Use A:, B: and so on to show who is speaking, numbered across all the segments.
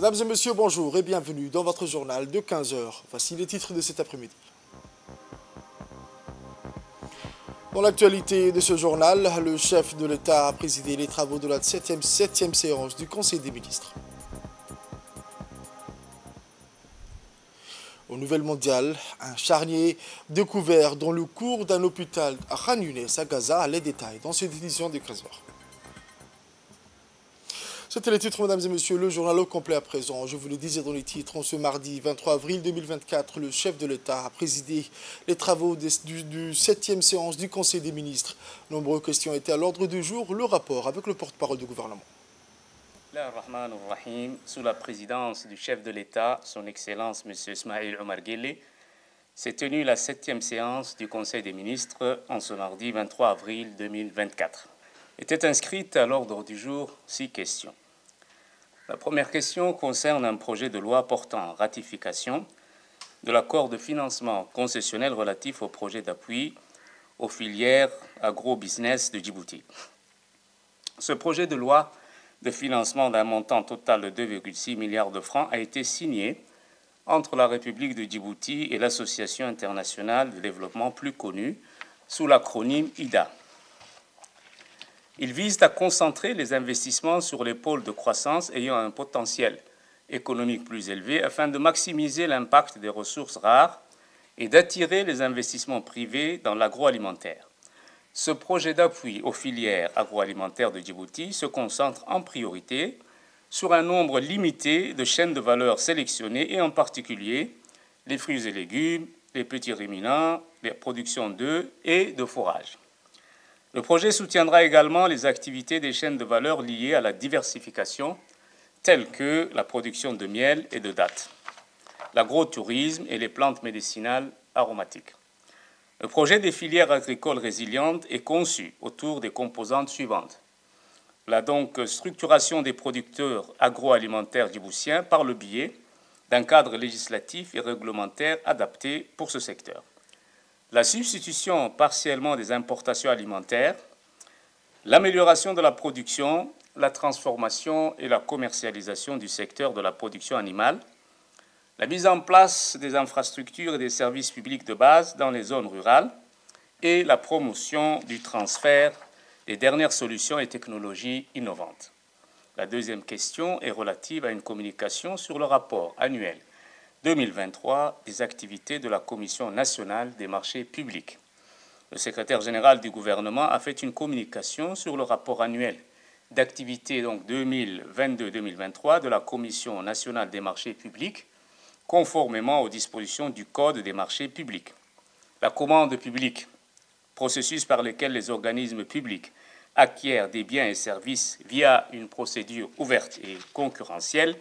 A: Mesdames et messieurs, bonjour et bienvenue dans votre journal de 15 heures. Voici les titres de cet après-midi. Dans l'actualité de ce journal, le chef de l'État a présidé les travaux de la 7e séance du Conseil des ministres. Aux Nouvelles Mondiales, un charnier découvert dans le cours d'un hôpital à Khan Younes à Gaza. Les détails dans cette édition des 15 heures. C'était les titres, mesdames et messieurs, le journal au complet à présent. Je vous le disais dans les titres, ce mardi 23 avril 2024, le chef de l'État a présidé les travaux du 7e séance du Conseil des ministres. Nombreuses questions étaient à l'ordre du jour. Le rapport avec le porte-parole du gouvernement.
B: Sous la présidence du chef de l'État, son Excellence M. Ismaïl Omar Guelleh, s'est tenue la 7e séance du Conseil des ministres en ce mardi 23 avril 2024. Étaient inscrites à l'ordre du jour 6 questions. La première question concerne un projet de loi portant ratification de l'accord de financement concessionnel relatif au projet d'appui aux filières agro-business de Djibouti. Ce projet de loi de financement d'un montant total de 2,6 milliards de francs a été signé entre la République de Djibouti et l'Association internationale de développement plus connue sous l'acronyme IDA. Il vise à concentrer les investissements sur les pôles de croissance ayant un potentiel économique plus élevé afin de maximiser l'impact des ressources rares et d'attirer les investissements privés dans l'agroalimentaire. Ce projet d'appui aux filières agroalimentaires de Djibouti se concentre en priorité sur un nombre limité de chaînes de valeur sélectionnées et en particulier les fruits et légumes, les petits ruminants, les productions d'œufs et de fourrage. Le projet soutiendra également les activités des chaînes de valeur liées à la diversification, telles que la production de miel et de dattes, l'agrotourisme et les plantes médicinales aromatiques. Le projet des filières agricoles résilientes est conçu autour des composantes suivantes. La donc structuration des producteurs agroalimentaires djiboutiens par le biais d'un cadre législatif et réglementaire adapté pour ce secteur. La substitution partiellement des importations alimentaires, l'amélioration de la production, la transformation et la commercialisation du secteur de la production animale, la mise en place des infrastructures et des services publics de base dans les zones rurales et la promotion du transfert des dernières solutions et technologies innovantes. La deuxième question est relative à une communication sur le rapport annuel 2023 des activités de la Commission nationale des marchés publics. Le secrétaire général du gouvernement a fait une communication sur le rapport annuel d'activité 2022-2023 de la Commission nationale des marchés publics, conformément aux dispositions du Code des marchés publics. La commande publique, processus par lequel les organismes publics acquièrent des biens et services via une procédure ouverte et concurrentielle,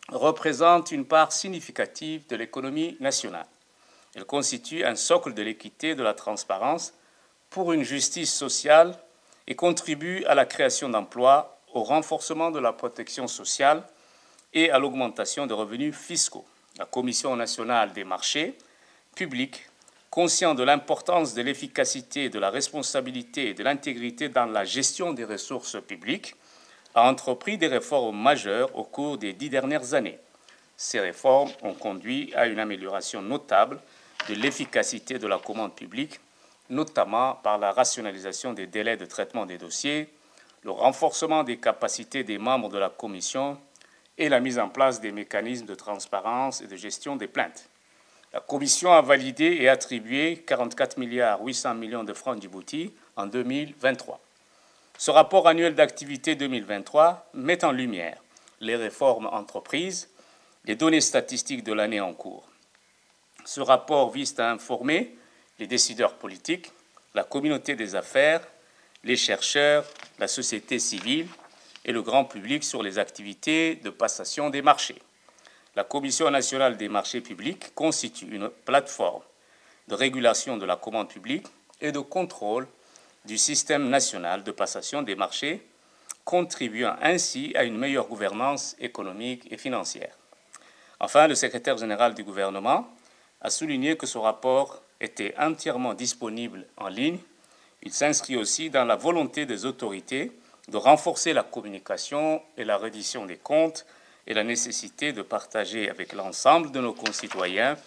B: représente une part significative de l'économie nationale. Elle constitue un socle de l'équité et de la transparence pour une justice sociale et contribue à la création d'emplois, au renforcement de la protection sociale et à l'augmentation des revenus fiscaux. La Commission nationale des marchés publics, conscient de l'importance de l'efficacité, de la responsabilité et de l'intégrité dans la gestion des ressources publiques, a entrepris des réformes majeures au cours des 10 dernières années. Ces réformes ont conduit à une amélioration notable de l'efficacité de la commande publique, notamment par la rationalisation des délais de traitement des dossiers, le renforcement des capacités des membres de la Commission et la mise en place des mécanismes de transparence et de gestion des plaintes. La Commission a validé et attribué 44,8 milliards de francs Djibouti en 2023. Ce rapport annuel d'activité 2023 met en lumière les réformes entreprises, les données statistiques de l'année en cours. Ce rapport vise à informer les décideurs politiques, la communauté des affaires, les chercheurs, la société civile et le grand public sur les activités de passation des marchés. La Commission nationale des marchés publics constitue une plateforme de régulation de la commande publique et de contrôle du système national de passation des marchés, contribuant ainsi à une meilleure gouvernance économique et financière. Enfin, le secrétaire général du gouvernement a souligné que ce rapport était entièrement disponible en ligne. Il s'inscrit aussi dans la volonté des autorités de renforcer la communication et la reddition des comptes et la nécessité de partager avec l'ensemble de nos concitoyens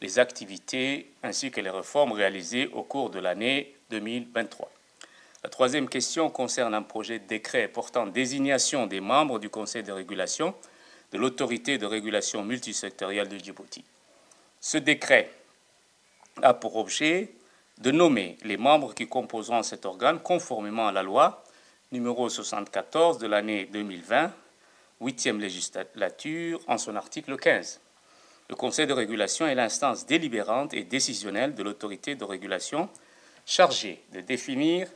B: les activités ainsi que les réformes réalisées au cours de l'année 2023. La troisième question concerne un projet de décret portant désignation des membres du Conseil de régulation de l'autorité de régulation multisectorielle de Djibouti. Ce décret a pour objet de nommer les membres qui composeront cet organe conformément à la loi numéro 74 de l'année 2020, 8e législature, en son article 15. Le Conseil de régulation est l'instance délibérante et décisionnelle de l'autorité de régulation chargée de définir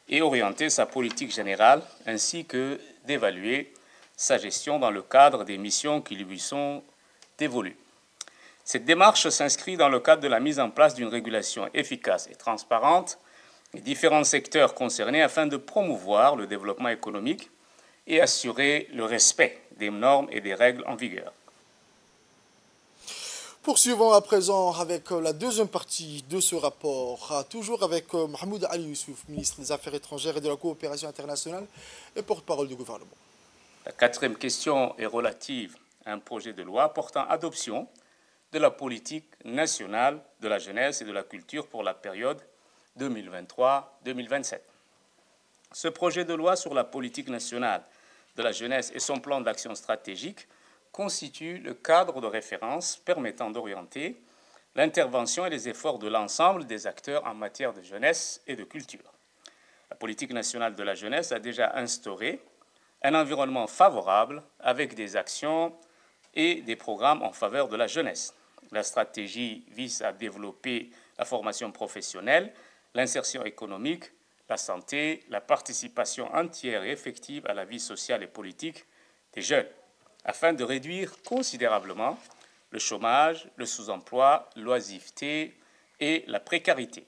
B: et orienter sa politique générale ainsi que d'évaluer sa gestion dans le cadre des missions qui lui sont dévolues. Cette démarche s'inscrit dans le cadre de la mise en place d'une régulation efficace et transparente des différents secteurs concernés afin de promouvoir le développement économique et assurer le respect des normes et des règles en vigueur.
A: Poursuivons à présent avec la deuxième partie de ce rapport, toujours avec Mahmoud Ali Youssouf, ministre des Affaires étrangères et de la coopération internationale et porte-parole du gouvernement.
B: La quatrième question est relative à un projet de loi portant adoption de la politique nationale de la jeunesse et de la culture pour la période 2023-2027. Ce projet de loi sur la politique nationale de la jeunesse et son plan d'action stratégique constitue le cadre de référence permettant d'orienter l'intervention et les efforts de l'ensemble des acteurs en matière de jeunesse et de culture. La politique nationale de la jeunesse a déjà instauré un environnement favorable avec des actions et des programmes en faveur de la jeunesse. La stratégie vise à développer la formation professionnelle, l'insertion économique, la santé, la participation entière et effective à la vie sociale et politique des jeunes, afin de réduire considérablement le chômage, le sous-emploi, l'oisiveté et la précarité.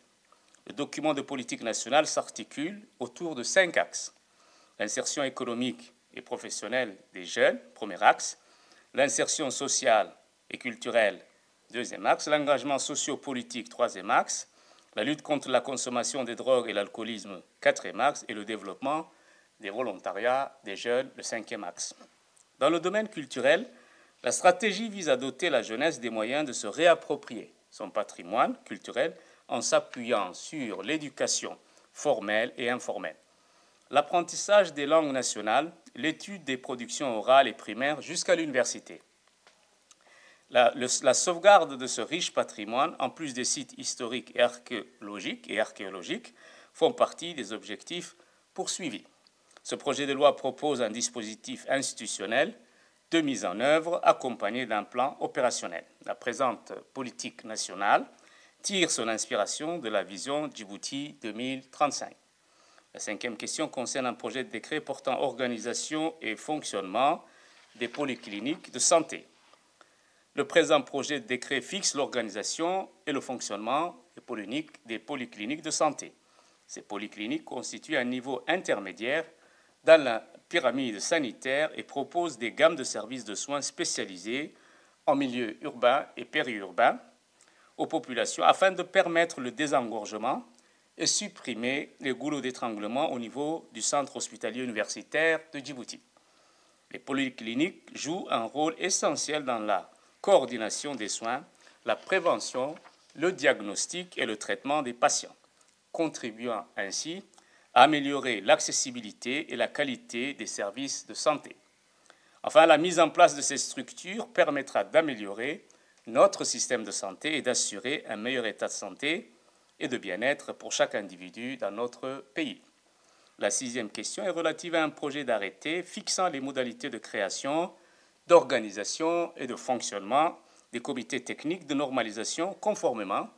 B: Le document de politique nationale s'articule autour de 5 axes. L'insertion économique et professionnelle des jeunes, premier axe, l'insertion sociale et culturelle, deuxième axe, l'engagement socio-politique, troisième axe, la lutte contre la consommation des drogues et l'alcoolisme, quatrième axe, et le développement des volontariats des jeunes, le cinquième axe. Dans le domaine culturel, la stratégie vise à doter la jeunesse des moyens de se réapproprier son patrimoine culturel en s'appuyant sur l'éducation formelle et informelle, l'apprentissage des langues nationales, l'étude des productions orales et primaires jusqu'à l'université. La sauvegarde de ce riche patrimoine, en plus des sites historiques et archéologiques, font partie des objectifs poursuivis. Ce projet de loi propose un dispositif institutionnel de mise en œuvre accompagné d'un plan opérationnel. La présente politique nationale tire son inspiration de la vision Djibouti 2035. La cinquième question concerne un projet de décret portant organisation et fonctionnement des polycliniques de santé. Le présent projet de décret fixe l'organisation et le fonctionnement des polycliniques de santé. Ces polycliniques constituent un niveau intermédiaire dans la pyramide sanitaire et proposent des gammes de services de soins spécialisés en milieu urbain et périurbain aux populations afin de permettre le désengorgement et supprimer les goulots d'étranglement au niveau du centre hospitalier universitaire de Djibouti. Les polycliniques jouent un rôle essentiel dans la coordination des soins, la prévention, le diagnostic et le traitement des patients, contribuant ainsi à améliorer l'accessibilité et la qualité des services de santé. Enfin, la mise en place de ces structures permettra d'améliorer notre système de santé et d'assurer un meilleur état de santé et de bien-être pour chaque individu dans notre pays. La sixième question est relative à un projet d'arrêté fixant les modalités de création, d'organisation et de fonctionnement des comités techniques de normalisation conformément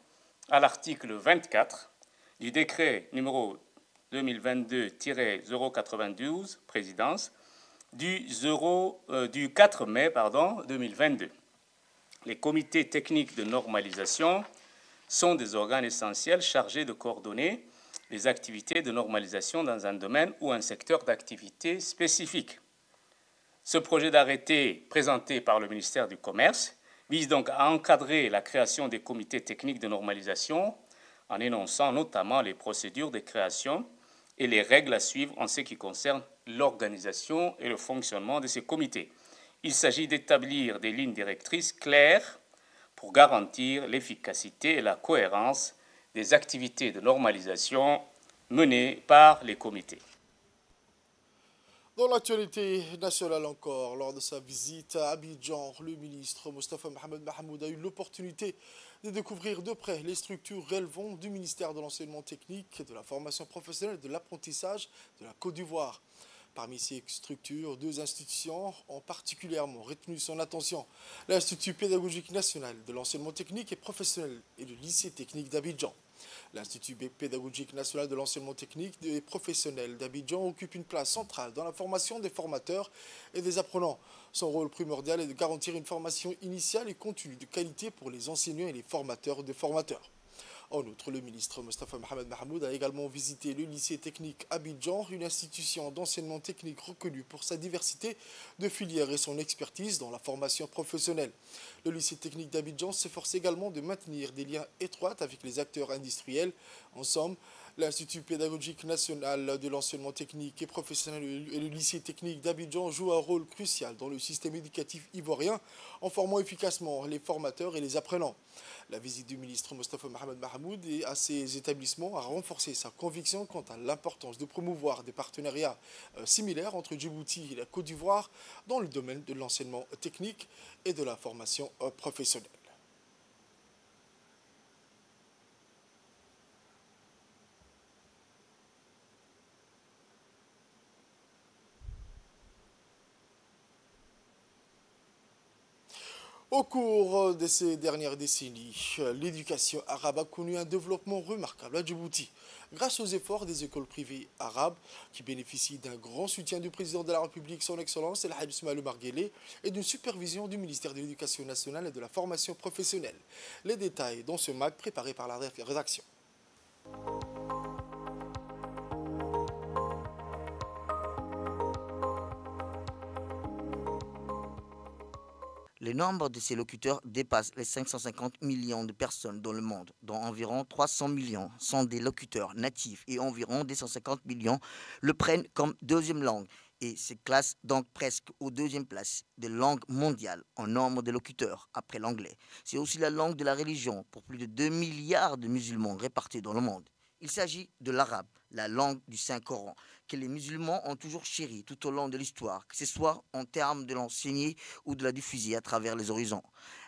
B: à l'article 24 du décret numéro 2022-092, présidence, du 4 mai 2022. Les comités techniques de normalisation sont des organes essentiels chargés de coordonner les activités de normalisation dans un domaine ou un secteur d'activité spécifique. Ce projet d'arrêté présenté par le ministère du Commerce vise donc à encadrer la création des comités techniques de normalisation en énonçant notamment les procédures de création et les règles à suivre en ce qui concerne l'organisation et le fonctionnement de ces comités. Il s'agit d'établir des lignes directrices claires pour garantir l'efficacité et la cohérence des activités de normalisation menées par les comités.
A: Dans l'actualité nationale encore, lors de sa visite à Abidjan, le ministre Mostafa Mohamed Mahmoud a eu l'opportunité de découvrir de près les structures relevant du ministère de l'enseignement technique, de la formation professionnelle et de l'apprentissage de la Côte d'Ivoire. Parmi ces structures, deux institutions ont particulièrement retenu son attention. L'Institut pédagogique national de l'enseignement technique et professionnel et le lycée technique d'Abidjan. L'Institut pédagogique national de l'enseignement technique et professionnel d'Abidjan occupe une place centrale dans la formation des formateurs et des apprenants. Son rôle primordial est de garantir une formation initiale et continue de qualité pour les enseignants et les formateurs de formateurs. En outre, le ministre Mostafa Mohamed Mahmoud a également visité le lycée technique Abidjan, une institution d'enseignement technique reconnue pour sa diversité de filières et son expertise dans la formation professionnelle. Le lycée technique d'Abidjan s'efforce également de maintenir des liens étroits avec les acteurs industriels. Ensemble, l'Institut pédagogique national de l'enseignement technique et professionnel et le lycée technique d'Abidjan jouent un rôle crucial dans le système éducatif ivoirien en formant efficacement les formateurs et les apprenants. La visite du ministre Mostafa Mohamed Mahmoud et à ces établissements a renforcé sa conviction quant à l'importance de promouvoir des partenariats similaires entre Djibouti et la Côte d'Ivoire dans le domaine de l'enseignement technique et de la formation professionnelle. Au cours de ces dernières décennies, l'éducation arabe a connu un développement remarquable à Djibouti, grâce aux efforts des écoles privées arabes qui bénéficient d'un grand soutien du président de la République, son Excellence El Hadj Ismaïl Omar Guelleh, et d'une supervision du ministère de l'Éducation nationale et de la formation professionnelle. Les détails dans ce MAC préparé par la rédaction.
C: Le nombre de ces locuteurs dépasse les 550 millions de personnes dans le monde, dont environ 300 millions sont des locuteurs natifs et environ 250 millions le prennent comme deuxième langue et se classent donc presque aux deuxième place des langues mondiales en nombre de locuteurs après l'anglais. C'est aussi la langue de la religion pour plus de 2 milliards de musulmans répartis dans le monde. Il s'agit de l'arabe, la langue du Saint-Coran, que les musulmans ont toujours chérie tout au long de l'histoire, que ce soit en termes de l'enseigner ou de la diffuser à travers les horizons.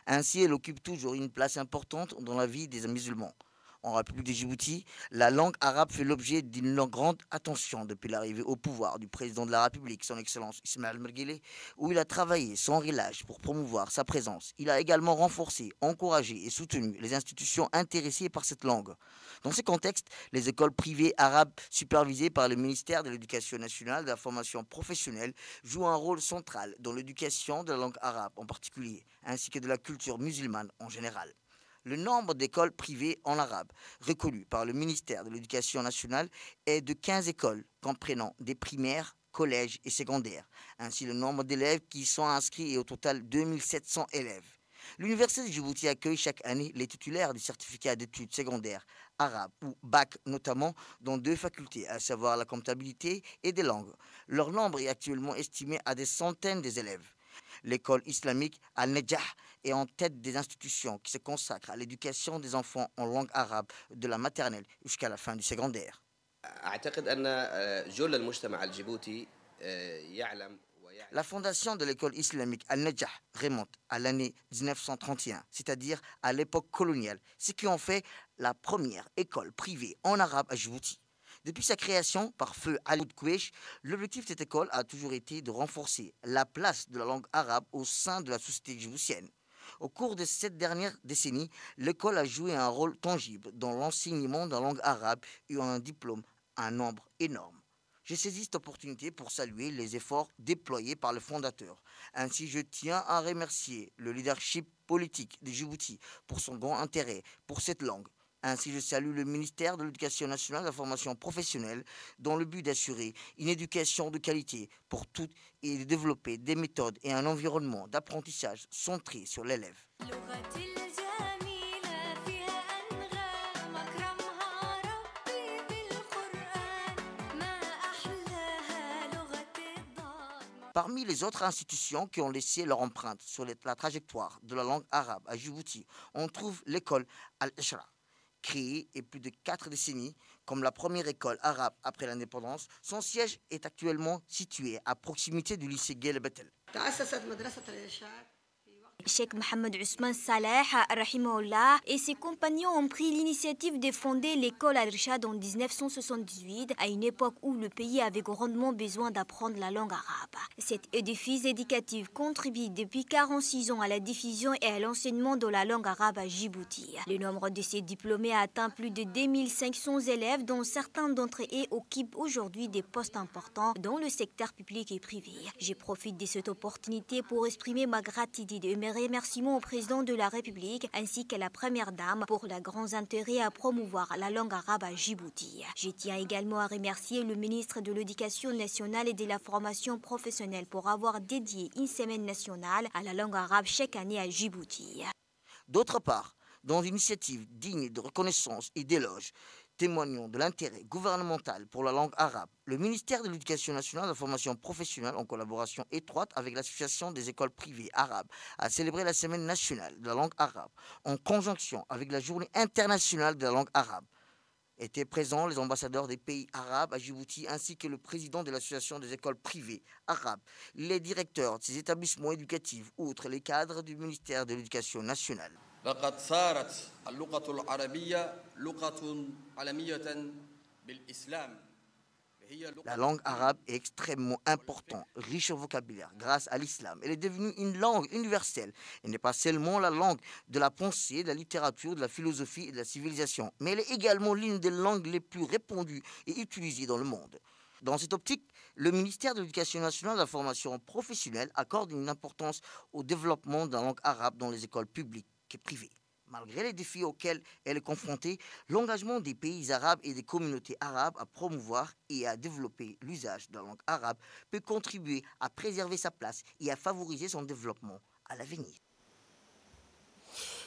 C: Ainsi, elle occupe toujours une place importante dans la vie des musulmans. En République de Djibouti, la langue arabe fait l'objet d'une grande attention depuis l'arrivée au pouvoir du président de la République, son Excellence Ismaïl Omar Guelleh, où il a travaillé sans relâche pour promouvoir sa présence. Il a également renforcé, encouragé et soutenu les institutions intéressées par cette langue. Dans ce contexte, les écoles privées arabes supervisées par le ministère de l'Éducation nationale et de la formation professionnelle jouent un rôle central dans l'éducation de la langue arabe en particulier, ainsi que de la culture musulmane en général. Le nombre d'écoles privées en arabe reconnues par le ministère de l'Éducation nationale est de 15 écoles, comprenant des primaires, collèges et secondaires. Ainsi, le nombre d'élèves qui y sont inscrits est au total 2700 élèves. L'Université de Djibouti accueille chaque année les titulaires du certificat d'études secondaires arabes ou bac notamment dans 2 facultés, à savoir la comptabilité et des langues. Leur nombre est actuellement estimé à des centaines d'élèves. L'école islamique Al-Najah est en tête des institutions qui se consacrent à l'éducation des enfants en langue arabe de la maternelle jusqu'à la fin du secondaire. La fondation de l'école islamique Al-Najah remonte à l'année 1931, c'est-à-dire à l'époque coloniale, ce qui en fait la première école privée en arabe à Djibouti. Depuis sa création par feu Ali Kouesh, l'objectif de cette école a toujours été de renforcer la place de la langue arabe au sein de la société djiboutienne. Au cours de cette dernière décennie, l'école a joué un rôle tangible dans l'enseignement de la langue arabe et a un diplôme à un nombre énorme. J'ai saisi cette opportunité pour saluer les efforts déployés par le fondateur. Ainsi, je tiens à remercier le leadership politique de Djibouti pour son grand intérêt pour cette langue. Ainsi, je salue le ministère de l'Éducation nationale et de la formation professionnelle dans le but d'assurer une éducation de qualité pour toutes et de développer des méthodes et un environnement d'apprentissage centré sur l'élève. Parmi les autres institutions qui ont laissé leur empreinte sur la trajectoire de la langue arabe à Djibouti, on trouve l'école Al-Ishra, créée il y a plus de 4 décennies comme la première école arabe après l'indépendance. Son siège est actuellement situé à proximité du lycée Guelbetel.
D: Cheikh Mohamed Ousmane Saleh, rahimahullah, et ses compagnons ont pris l'initiative de fonder l'école Al-Irshad en 1978, à une époque où le pays avait grandement besoin d'apprendre la langue arabe. Cet édifice éducatif contribue depuis 46 ans à la diffusion et à l'enseignement de la langue arabe à Djibouti. Le nombre de ses diplômés a atteint plus de 2500 élèves, dont certains d'entre eux occupent aujourd'hui des postes importants dans le secteur public et privé. Je profite de cette opportunité pour exprimer ma gratitude et mes remerciements au président de la République ainsi qu'à la première dame pour leur grand intérêt à promouvoir la langue arabe à Djibouti. Je tiens également à remercier le ministre de l'Éducation nationale et de la formation professionnelle pour avoir dédié une semaine nationale à la langue arabe chaque année à Djibouti.
C: D'autre part, dans une initiative digne de reconnaissance et d'éloge, témoignant de l'intérêt gouvernemental pour la langue arabe, le ministère de l'Éducation nationale et de la formation professionnelle, en collaboration étroite avec l'Association des écoles privées arabes, a célébré la Semaine nationale de la langue arabe en conjonction avec la Journée internationale de la langue arabe. Étaient présents les ambassadeurs des pays arabes à Djibouti ainsi que le président de l'Association des écoles privées arabes, les directeurs de ces établissements éducatifs, outre les cadres du ministère de l'Éducation nationale.
E: لقد صارت اللغة العربية لغة عالمية بالإسلام.
C: La langue arabe est extrêmement importante, riche en vocabulaire grâce à l'islam. Elle est devenue une langue universelle. Elle n'est pas seulement la langue de la pensée, de la littérature, de la philosophie et de la civilisation, mais elle est également l'une des langues les plus répandues et utilisées dans le monde. Dans cette optique, le ministère de l'Éducation nationale et de la formation professionnelle accorde une importance au développement de la langue arabe dans les écoles publiques et privées. Malgré les défis auxquels elle est confrontée, l'engagement des pays arabes et des communautés arabes à promouvoir et à développer l'usage de la langue arabe peut contribuer à préserver sa place et à favoriser son développement à l'avenir.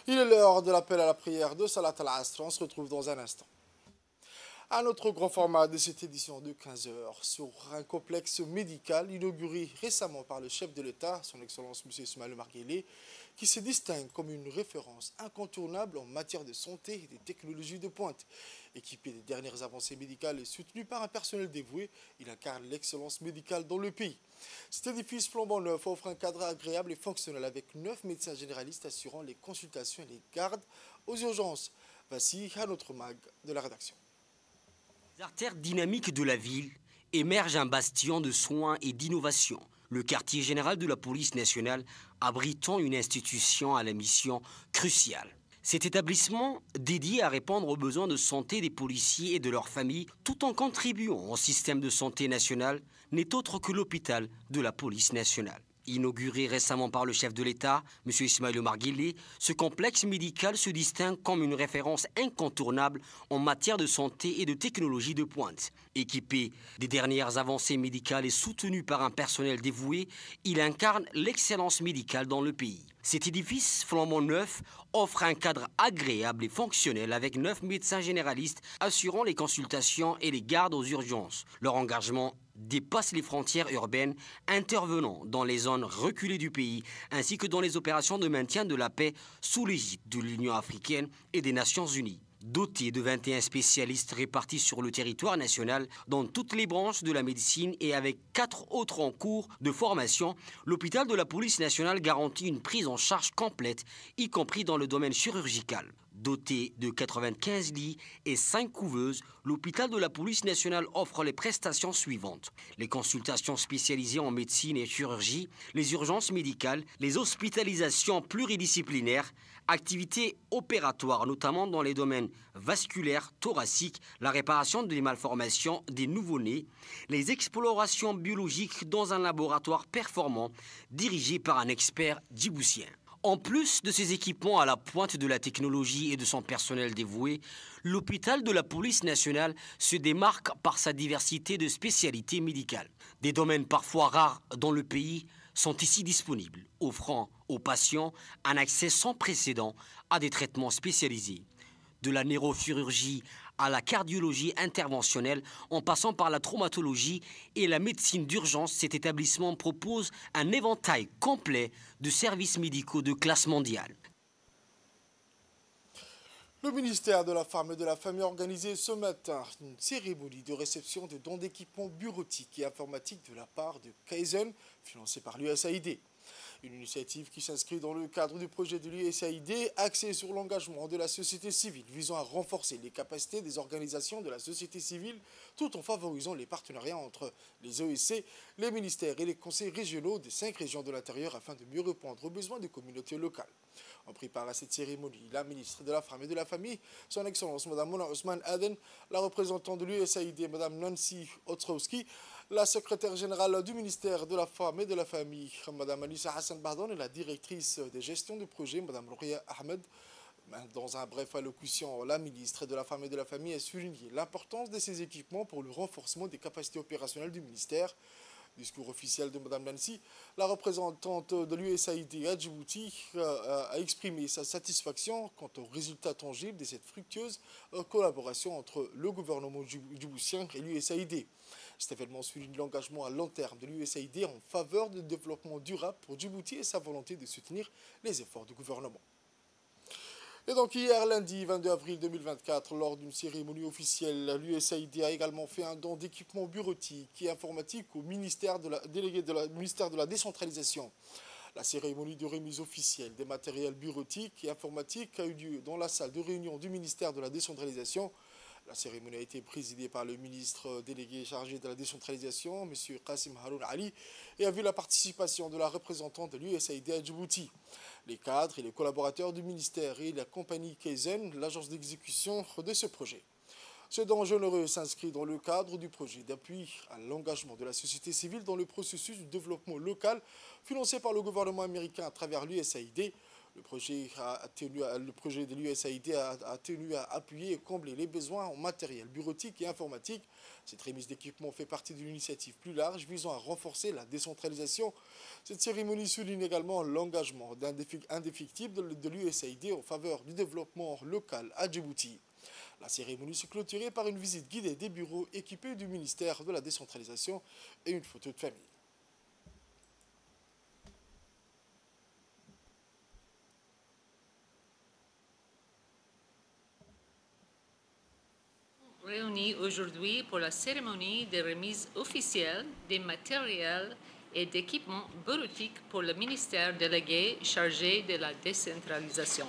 A: Il est l'heure de l'appel à la prière de Salat al-Asr. On se retrouve dans un instant. Un autre grand format de cette édition de 15 heures sur un complexe médical inauguré récemment par le chef de l'État, son Excellence M. Ismaïl Omar Guelleh, qui se distingue comme une référence incontournable en matière de santé et des technologies de pointe. Équipé des dernières avancées médicales et soutenu par un personnel dévoué, il incarne l'excellence médicale dans le pays. Cet édifice flambant neuf offre un cadre agréable et fonctionnel avec 9 médecins généralistes assurant les consultations et les gardes aux urgences. Voici un autre mag de la rédaction.
F: Les artères dynamiques de la ville émerge un bastion de soins et d'innovation. Le quartier général de la police nationale abritant une institution à la mission cruciale. Cet établissement, dédié à répondre aux besoins de santé des policiers et de leurs familles, tout en contribuant au système de santé national, n'est autre que l'hôpital de la police nationale. Inauguré récemment par le chef de l'État, M. Ismaïl Omar Guelleh, ce complexe médical se distingue comme une référence incontournable en matière de santé et de technologie de pointe. Équipé des dernières avancées médicales et soutenu par un personnel dévoué, il incarne l'excellence médicale dans le pays. Cet édifice flambant neuf offre un cadre agréable et fonctionnel avec 9 médecins généralistes assurant les consultations et les gardes aux urgences. Leur engagement dépasse les frontières urbaines, intervenant dans les zones reculées du pays ainsi que dans les opérations de maintien de la paix sous l'égide de l'Union africaine et des Nations unies. Doté de 21 spécialistes répartis sur le territoire national dans toutes les branches de la médecine et avec 4 autres en cours de formation, l'hôpital de la police nationale garantit une prise en charge complète, y compris dans le domaine chirurgical. Doté de 95 lits et 5 couveuses, l'hôpital de la police nationale offre les prestations suivantes. Les consultations spécialisées en médecine et chirurgie, les urgences médicales, les hospitalisations pluridisciplinaires, activités opératoires notamment dans les domaines vasculaires, thoraciques, la réparation des malformations des nouveau-nés, les explorations biologiques dans un laboratoire performant dirigé par un expert djiboutien. En plus de ses équipements à la pointe de la technologie et de son personnel dévoué, l'hôpital de la police nationale se démarque par sa diversité de spécialités médicales. Des domaines parfois rares dans le pays sont ici disponibles, offrant aux patients un accès sans précédent à des traitements spécialisés. De la neurochirurgie à la cardiologie interventionnelle, en passant par la traumatologie et la médecine d'urgence, cet établissement propose un éventail complet de services médicaux de classe mondiale.
A: Le ministère de la Femme et de la Famille a organisé ce matin une cérémonie de réception de dons d'équipements bureautiques et informatiques de la part de Kaizen, financée par l'USAID. Une initiative qui s'inscrit dans le cadre du projet de l'USAID axé sur l'engagement de la société civile visant à renforcer les capacités des organisations de la société civile tout en favorisant les partenariats entre les OEC, les ministères et les conseils régionaux des 5 régions de l'intérieur afin de mieux répondre aux besoins des communautés locales. On prépare à cette cérémonie la ministre de la Femme et de la Famille, son Excellence Mme Mona Ousmane Aden, la représentante de l'USAID Mme Nancy Ostrowski, la secrétaire générale du ministère de la Femme et de la Famille, Mme Anissa Hassan Bardon, et la directrice de gestion de projet, Mme Rouria Ahmed. Dans un bref allocution, la ministre de la Femme et de la Famille a souligné l'importance de ces équipements pour le renforcement des capacités opérationnelles du ministère. Discours officiel de Mme Nancy, la représentante de l'USAID à Djibouti a exprimé sa satisfaction quant aux résultats tangibles de cette fructueuse collaboration entre le gouvernement djiboutien et l'USAID. Cet événement souligne l'engagement à long terme de l'USAID en faveur du développement durable pour Djibouti et sa volonté de soutenir les efforts du gouvernement. Et donc hier, lundi 22 avril 2024, lors d'une cérémonie officielle, l'USAID a également fait un don d'équipements bureautiques et informatiques au ministère de la décentralisation. La cérémonie de remise officielle des matériels bureautiques et informatiques a eu lieu dans la salle de réunion du ministère de la décentralisation. La cérémonie a été présidée par le ministre délégué chargé de la décentralisation, M. Qassim Haroun Ali, et a vu la participation de la représentante de l'USAID à Djibouti. Les cadres et les collaborateurs du ministère et la compagnie Kaizen, l'agence d'exécution de ce projet. Ce don généreux s'inscrit dans le cadre du projet d'appui à l'engagement de la société civile dans le processus du développement local financé par le gouvernement américain à travers l'USAID. Le projet de l'USAID a tenu à appuyer et combler les besoins en matériel bureautique et informatique. Cette remise d'équipement fait partie d'une initiative plus large visant à renforcer la décentralisation. Cette cérémonie souligne également l'engagement indéfectible de l'USAID en faveur du développement local à Djibouti. La cérémonie s'est clôturée par une visite guidée des bureaux équipés du ministère de la décentralisation et une photo de famille.
G: Réunis aujourd'hui pour la cérémonie de remise officielle des matériels et d'équipements bureautiques pour le ministère délégué chargé de la décentralisation.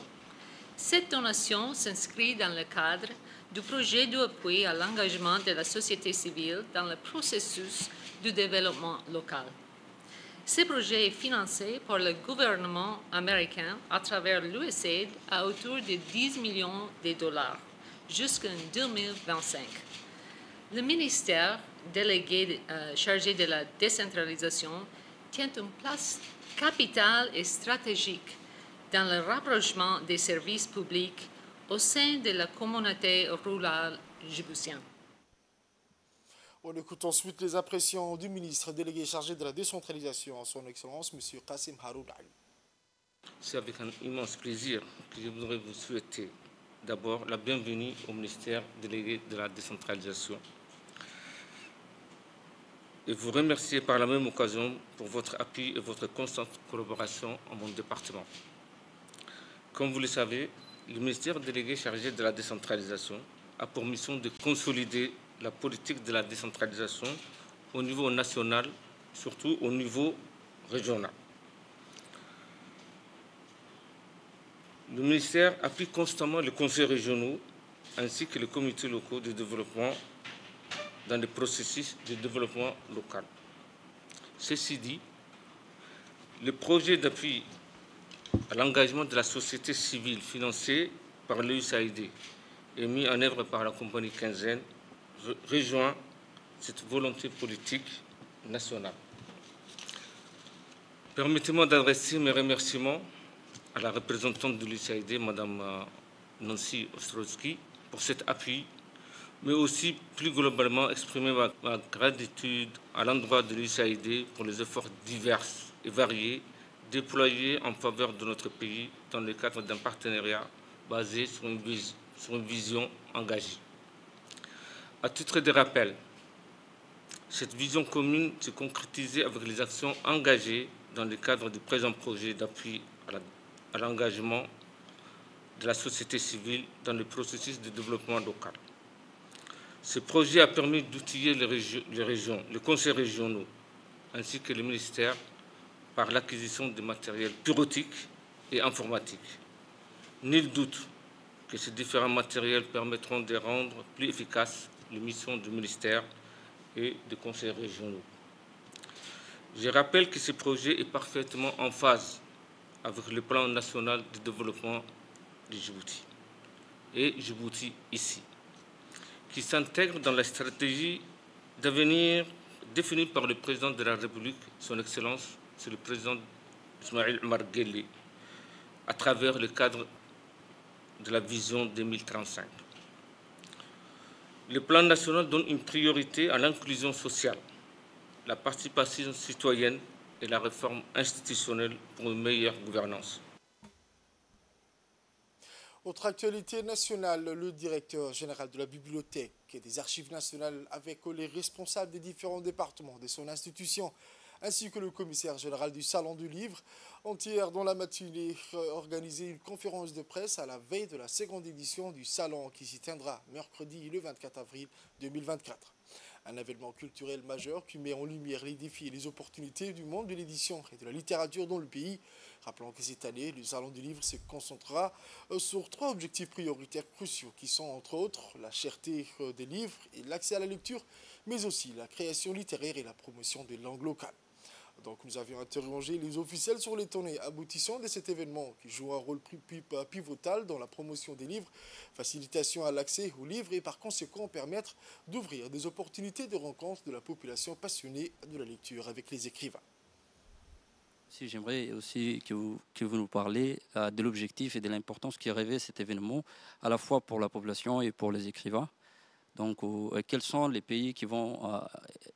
G: Cette donation s'inscrit dans le cadre du projet d'appui à l'engagement de la société civile dans le processus du développement local. Ce projet est financé par le gouvernement américain à travers l'USAID à autour de 10 millions de dollars jusqu'en 2025. Le ministère délégué chargé de la décentralisation tient une place capitale et stratégique dans le rapprochement des services publics au sein de la communauté rurale djiboutienne.
A: On écoute ensuite les impressions du ministre délégué chargé de la décentralisation, son Excellence, M. Qassim Haroun Ali.
H: C'est avec un immense plaisir que je voudrais vous souhaiter d'abord la bienvenue au ministère délégué de la décentralisation et vous remercier par la même occasion pour votre appui et votre constante collaboration en mon département. Comme vous le savez, le ministère délégué chargé de la décentralisation a pour mission de consolider la politique de la décentralisation au niveau national, surtout au niveau régional. Le ministère appuie constamment les conseils régionaux ainsi que les comités locaux de développement dans les processus de développement local. Ceci dit, le projet d'appui à l'engagement de la société civile financé par l'USAID et mis en œuvre par la compagnie Kaizen rejoint cette volonté politique nationale. Permettez-moi d'adresser mes remerciements à la représentante de l'USAID, Mme Nancy Ostrowski, pour cet appui, mais aussi plus globalement exprimer ma gratitude à l'endroit de l'USAID pour les efforts divers et variés déployés en faveur de notre pays dans le cadre d'un partenariat basé sur une vision engagée. À titre de rappel, cette vision commune s'est concrétisée avec les actions engagées dans le cadre du présent projet d'appui à l'engagement de la société civile dans le processus de développement local. Ce projet a permis d'outiller les régions, les conseils régionaux, ainsi que les ministères par l'acquisition de matériel bureautique et informatique. Nul doute que ces différents matériels permettront de rendre plus efficaces les missions du ministère et des conseils régionaux. Je rappelle que ce projet est parfaitement en phase avec le plan national de développement de Djibouti et Djibouti ici, qui s'intègre dans la stratégie d'avenir définie par le président de la République, son Excellence, c'est le président Ismaïl Omar Guelleh, à travers le cadre de la vision 2035. Le plan national donne une priorité à l'inclusion sociale, la participation citoyenne et la réforme institutionnelle pour une meilleure gouvernance.
A: Autre actualité nationale, le directeur général de la Bibliothèque et des Archives nationales avec les responsables des différents départements de son institution, ainsi que le commissaire général du Salon du Livre, ont hier dans la matinée organisé une conférence de presse à la veille de la seconde édition du Salon qui s'y tiendra mercredi le 24 avril 2024. Un événement culturel majeur qui met en lumière les défis et les opportunités du monde de l'édition et de la littérature dans le pays. Rappelons que cette année, le Salon du Livre se concentrera sur 3 objectifs prioritaires cruciaux qui sont entre autres la cherté des livres et l'accès à la lecture, mais aussi la création littéraire et la promotion des langues locales. Donc nous avions interrogé les officiels sur les tenants aboutissants de cet événement qui joue un rôle pivotal dans la promotion des livres, facilitation à l'accès aux livres et par conséquent permettre d'ouvrir des opportunités de rencontre de la population passionnée de la lecture avec les écrivains.
I: Si j'aimerais aussi que vous nous parlez de l'objectif et de l'importance qui revêt cet événement, à la fois pour la population et pour les écrivains. Donc, quels sont les pays qui vont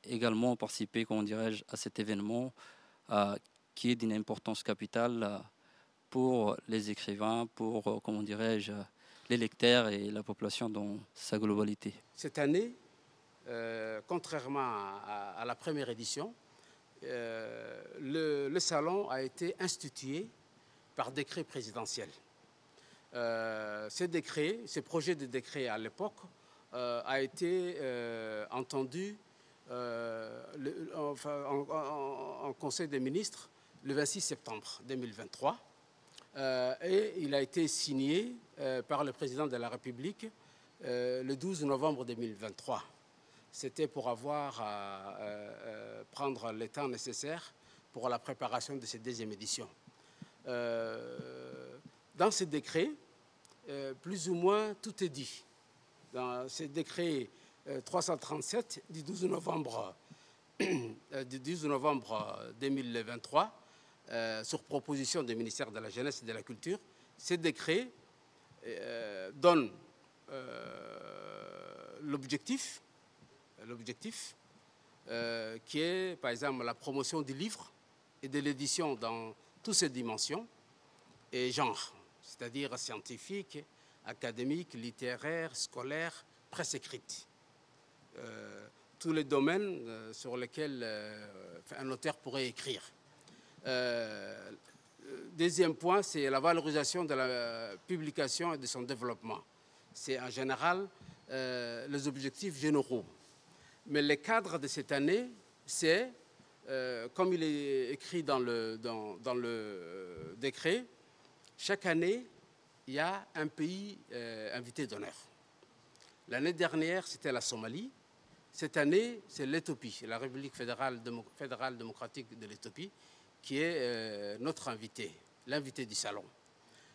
I: également participer, comment dirais-je, à cet événement qui est d'une importance capitale pour les écrivains, pour, comment dirais-je, les lecteurs et la population dans sa globalité.
J: Cette année, contrairement à la première édition, le salon a été institué par décret présidentiel. Ce projet de décret à l'époque a été entendu en Conseil des ministres le 26 septembre 2023 et il a été signé par le président de la République le 12 novembre 2023. C'était pour avoir à prendre le temps nécessaire pour la préparation de cette deuxième édition. Dans ce décret, plus ou moins tout est dit. Dans ce décret 337 du 12 novembre 2023, sur proposition du ministère de la Jeunesse et de la Culture, ce décret donne l'objectif qui est, par exemple, la promotion du livre et de l'édition dans toutes ses dimensions et genres, c'est-à-dire scientifique, académique, littéraire, scolaire, presse écrite. Tous les domaines sur lesquels un auteur pourrait écrire. Deuxième point, c'est la valorisation de la publication et de son développement. C'est en général les objectifs généraux. Mais le cadre de cette année, c'est, comme il est écrit dans le décret, chaque année, il y a un pays invité d'honneur. L'année dernière, c'était la Somalie. Cette année, c'est l'Éthiopie, la République fédérale démocratique de l'Éthiopie, qui est notre invité, l'invité du salon.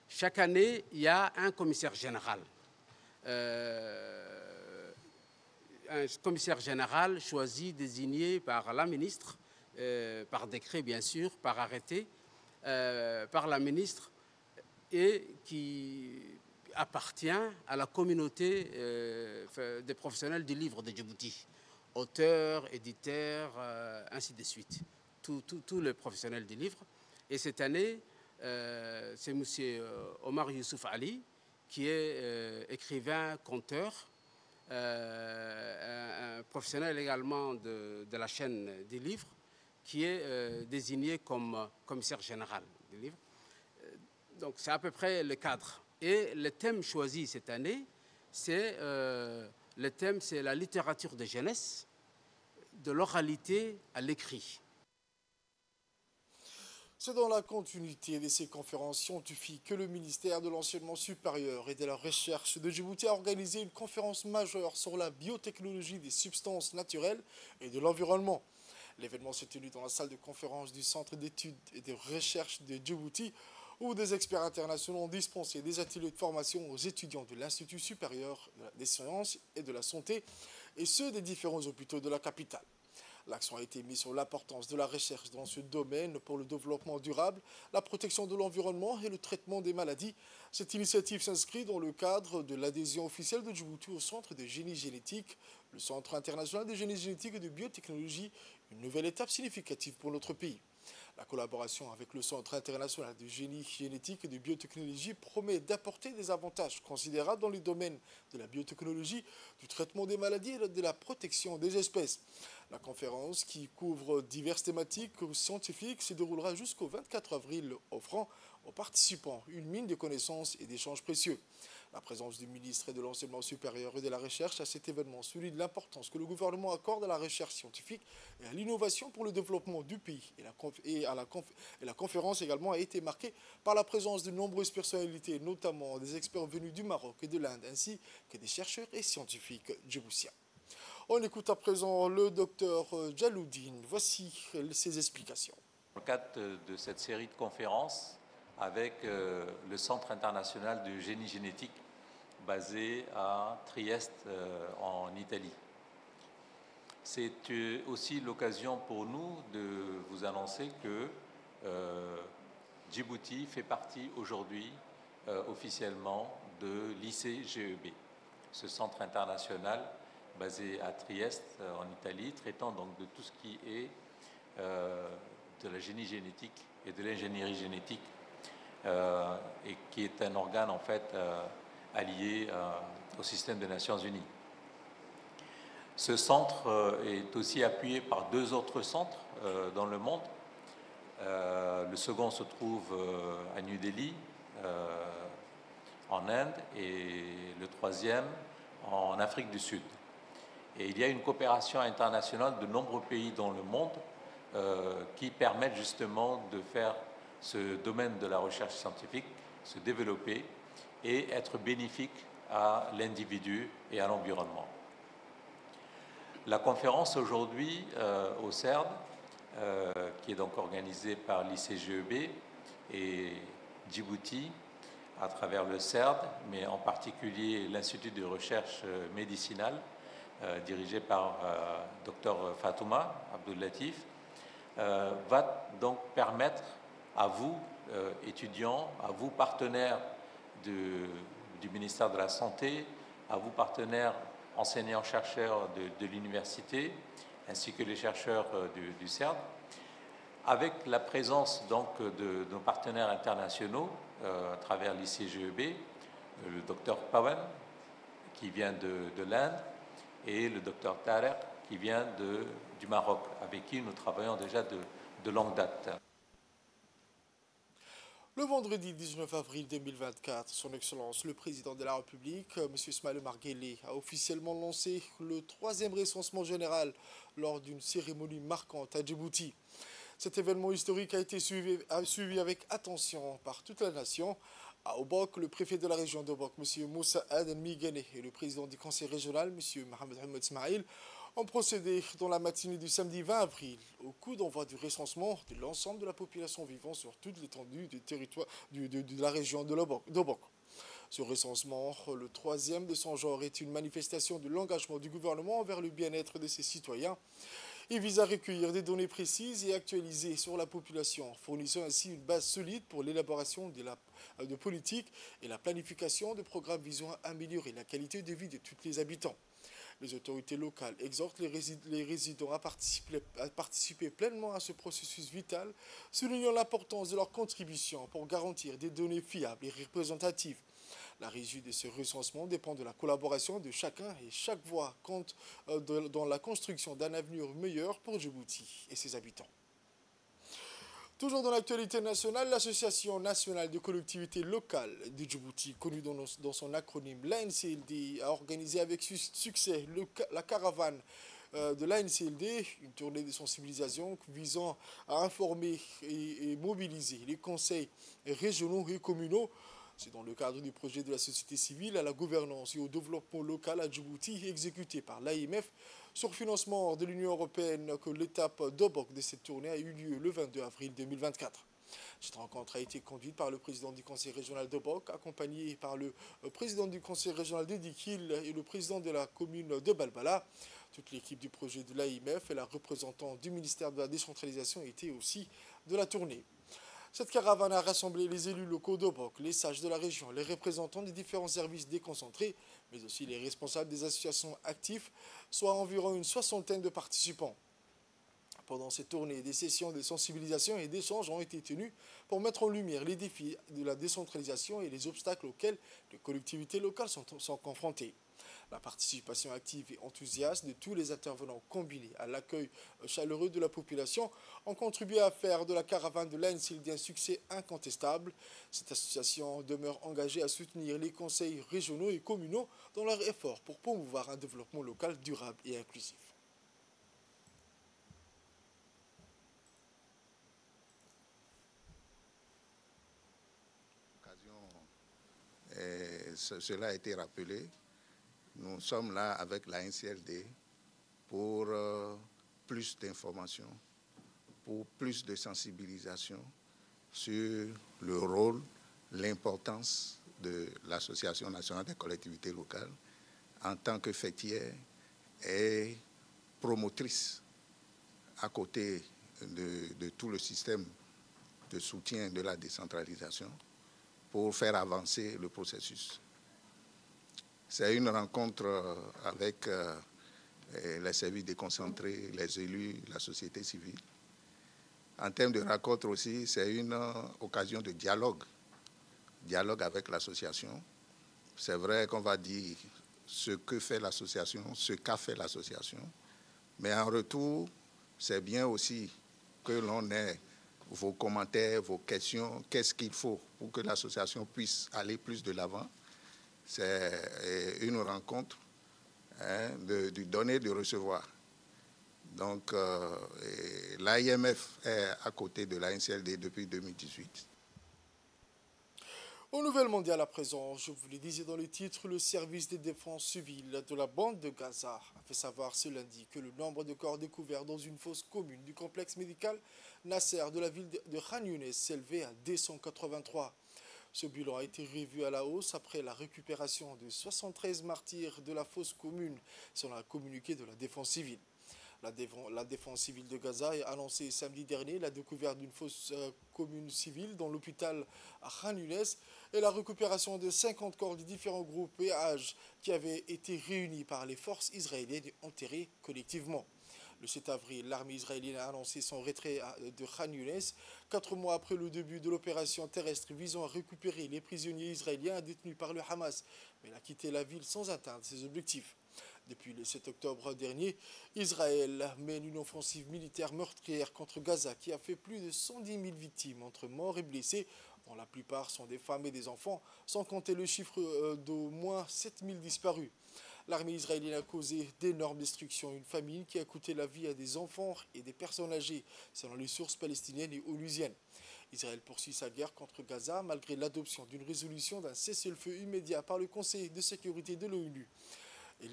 J: Chaque année, il y a un commissaire général. Un commissaire général choisi, désigné par la ministre, par décret bien sûr, par arrêté, par la ministre, et qui appartient à la communauté des professionnels du livre de Djibouti, auteurs, éditeurs, ainsi de suite, tous les professionnels du livre. Et cette année, c'est M. Omar Youssouf Ali, qui est écrivain, conteur, un professionnel également de la chaîne des livres, qui est désigné comme commissaire général des livres. Donc c'est à peu près le cadre. Et le thème choisi cette année, c'est la littérature de jeunesse, de l'oralité à l'écrit.
A: C'est dans la continuité de ces conférences scientifiques que le ministère de l'Enseignement supérieur et de la Recherche de Djibouti a organisé une conférence majeure sur la biotechnologie des substances naturelles et de l'environnement. L'événement s'est tenu dans la salle de conférence du Centre d'études et de recherche de Djibouti, où des experts internationaux ont dispensé des ateliers de formation aux étudiants de l'Institut supérieur des sciences et de la santé, et ceux des différents hôpitaux de la capitale. L'accent a été mis sur l'importance de la recherche dans ce domaine pour le développement durable, la protection de l'environnement et le traitement des maladies. Cette initiative s'inscrit dans le cadre de l'adhésion officielle de Djibouti au Centre de génie génétique, le Centre international de génie génétique et de biotechnologie, une nouvelle étape significative pour notre pays. La collaboration avec le Centre international de génie génétique et de biotechnologie promet d'apporter des avantages considérables dans les domaines de la biotechnologie, du traitement des maladies et de la protection des espèces. La conférence, qui couvre diverses thématiques scientifiques, se déroulera jusqu'au 24 avril, offrant aux participants une mine de connaissances et d'échanges précieux. La présence du ministre de l'Enseignement supérieur et de la Recherche à cet événement souligne l'importance que le gouvernement accorde à la recherche scientifique et à l'innovation pour le développement du pays. La conférence également a été marquée par la présence de nombreuses personnalités, notamment des experts venus du Maroc et de l'Inde, ainsi que des chercheurs et scientifiques djiboutiens. On écoute à présent le docteur Djaloudine. Voici ses explications.
K: Dans le cadre de cette série de conférences avec le Centre international de génie génétique basé à Trieste en Italie. C'est aussi l'occasion pour nous de vous annoncer que Djibouti fait partie aujourd'hui officiellement de l'ICGEB, ce centre international basé à Trieste en Italie, traitant donc de tout ce qui est de la génie génétique et de l'ingénierie génétique, et qui est un organe en fait allié au système des Nations Unies. Ce centre est aussi appuyé par deux autres centres dans le monde. Le second se trouve à New Delhi, en Inde, et le troisième en Afrique du Sud. Et il y a une coopération internationale de nombreux pays dans le monde qui permettent justement de faire ce domaine de la recherche scientifique se développer et être bénéfique à l'individu et à l'environnement. La conférence aujourd'hui au CERD, qui est donc organisée par l'ICGEB et Djibouti à travers le CERD, mais en particulier l'Institut de recherche médicinale, dirigé par Dr Fatouma Abdul-Latif, va donc permettre à vous, étudiants, à vous, partenaires du ministère de la Santé, à vous, partenaires enseignants-chercheurs de l'université, ainsi que les chercheurs du CERD, avec la présence donc de nos partenaires internationaux à travers l'ICGEB, le docteur Pawan, qui vient de l'Inde, et le docteur Tarek, qui vient du Maroc, avec qui nous travaillons déjà de longue date.
A: Le vendredi 19 avril 2024, son Excellence, le Président de la République, M. Ismaïl Omar Guelleh, a officiellement lancé le 3e recensement général lors d'une cérémonie marquante à Djibouti. Cet événement historique a été suivi avec attention par toute la nation. À Obok, le préfet de la région d'Obok, M. Moussa Aden Migane, et le président du conseil régional, M. Mohamed Hamad Ismail, ont procédé dans la matinée du samedi 20 avril au coup d'envoi du recensement de l'ensemble de la population vivant sur toute l'étendue du territoire de la région d'Obok. Ce recensement, le 3e de son genre, est une manifestation de l'engagement du gouvernement envers le bien-être de ses citoyens. Il vise à recueillir des données précises et actualisées sur la population, fournissant ainsi une base solide pour l'élaboration de politiques et la planification de programmes visant à améliorer la qualité de vie de tous les habitants. Les autorités locales exhortent les résidents à participer pleinement à ce processus vital, soulignant l'importance de leur contribution pour garantir des données fiables et représentatives. La réussite de ce recensement dépend de la collaboration de chacun et chaque voix compte dans la construction d'un avenir meilleur pour Djibouti et ses habitants. Toujours dans l'actualité nationale, l'Association nationale de collectivités locales de Djibouti, connue dans son acronyme l'ANCLD, a organisé avec succès la caravane de l'ANCLD, une tournée de sensibilisation visant à informer et mobiliser les conseils régionaux et communaux. C'est dans le cadre du projet de la société civile à la gouvernance et au développement local à Djibouti, exécuté par l'AIMF, sur financement de l'Union européenne, que l'étape d'Obok de cette tournée a eu lieu le 22 avril 2024. Cette rencontre a été conduite par le président du conseil régional d'Obok, accompagné par le président du conseil régional de Dikil et le président de la commune de Balbala. Toute l'équipe du projet de l'AIMF et la représentante du ministère de la décentralisation étaient aussi de la tournée. Cette caravane a rassemblé les élus locaux d'Obok, les sages de la région, les représentants des différents services déconcentrés, mais aussi les responsables des associations actives, soit environ une soixantaine de participants. Pendant cette tournée, des sessions de sensibilisation et d'échange ont été tenues pour mettre en lumière les défis de la décentralisation et les obstacles auxquels les collectivités locales sont confrontées. La participation active et enthousiaste de tous les intervenants combinés à l'accueil chaleureux de la population ont contribué à faire de la caravane de l'ANCLD un succès incontestable. Cette association demeure engagée à soutenir les conseils régionaux et communaux dans leurs efforts pour promouvoir un développement local durable et inclusif.
L: Cela a été rappelé. Nous sommes là avec la NCLD pour plus d'informations, pour plus de sensibilisation sur le rôle, l'importance de l'Association nationale des collectivités locales en tant que fêtière et promotrice à côté de tout le système de soutien de la décentralisation pour faire avancer le processus. C'est une rencontre avec les services déconcentrés, les élus, la société civile. En termes de rencontre aussi, c'est une occasion de dialogue avec l'association. C'est vrai qu'on va dire ce que fait l'association, ce qu'a fait l'association, mais en retour, c'est bien aussi que l'on ait vos commentaires, vos questions, qu'est-ce qu'il faut pour que l'association puisse aller plus de l'avant. C'est une rencontre du donner, du recevoir. Donc, l'AIMF est à côté de la NCLD depuis 2018.
A: Aux nouvelles mondiales à présent, je vous le disais dans le titre, le service de défense civile de la bande de Gaza a fait savoir ce lundi que le nombre de corps découverts dans une fosse commune du complexe médical Nasser de la ville de Khan Younes s'élevait à 283. Ce bilan a été revu à la hausse après la récupération de 73 martyrs de la fosse commune, selon un communiqué de la défense civile. La défense civile de Gaza a annoncé samedi dernier la découverte d'une fosse commune civile dans l'hôpital à Khan Younes et la récupération de 50 corps de différents groupes et âges qui avaient été réunis par les forces israéliennes et enterrés collectivement. Le 7 avril, l'armée israélienne a annoncé son retrait de Khan Younes, 4 mois après le début de l'opération terrestre visant à récupérer les prisonniers israéliens détenus par le Hamas, mais elle a quitté la ville sans atteindre ses objectifs. Depuis le 7 octobre dernier, Israël mène une offensive militaire meurtrière contre Gaza qui a fait plus de 110 000 victimes entre morts et blessés, dont la plupart sont des femmes et des enfants, sans compter le chiffre d'au moins 7 000 disparus. L'armée israélienne a causé d'énormes destructions, une famine qui a coûté la vie à des enfants et des personnes âgées, selon les sources palestiniennes et onusiennes. Israël poursuit sa guerre contre Gaza malgré l'adoption d'une résolution d'un cessez-le-feu immédiat par le Conseil de sécurité de l'ONU. Et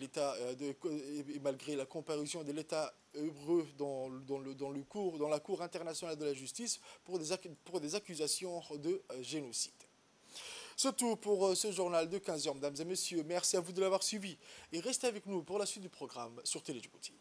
A: malgré la comparution de l'État hébreu dans la Cour internationale de la justice pour des accusations de génocide. C'est tout pour ce journal de 15h, mesdames et messieurs. Merci à vous de l'avoir suivi et restez avec nous pour la suite du programme sur Télé Djibouti.